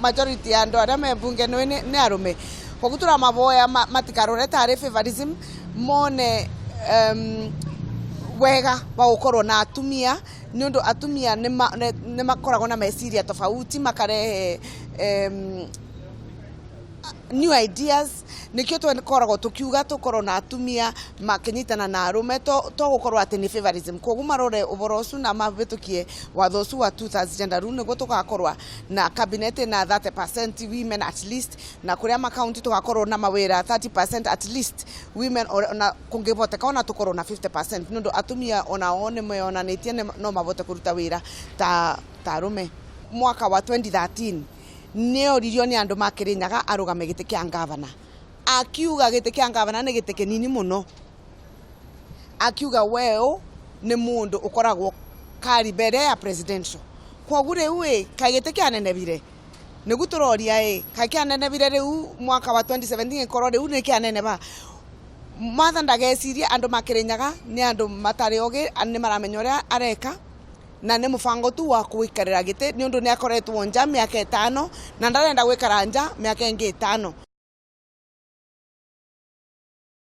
majority ya andu aria me mbunge-ini ni arume koguo turamaboya matikarore tari favorism mone wega wa gukorwo na atumia ni undu atumia ni makoragwo na meciria tofauti makarehe new ideas nikio twakoragwo tukiuga tukorwo na atumia makinyitana na arume to gukorwo ati ni favorism koguo marore uboro ucio na mabitukie watho ucio wa 2000 ru niguo tugakorwa na cabinet na 30% women at least na kuria makaunti tugakorwo na mawira 30% at least women na kungiboteka ona tukorwo na 50% nundu atumia ona one meonanitie no mabote kuruta wira ta arume. Mwaka wa 2013 neo ririo ni andu ma Kirinyaga arugame giti kia ungavana. Akiuga giti kia ungavana ni giti kinini muno. Akiuga weo ni mundu ukoragwo kari mbere ya presidential. Koguo riu kai giti kia nenebire. Nigu turoria kai kia nenebire riu mwaka wa 2017 korwo riu ni kia neneba. Martha ndageciria andu ma Kirinyaga ni andu matari oge ni maramenya uria areka. Na ni mufango tu wa kuikarira giti ni undu ni akoretwo nja miaka 5 na ndarenda gwikara nja miaka ingi 5.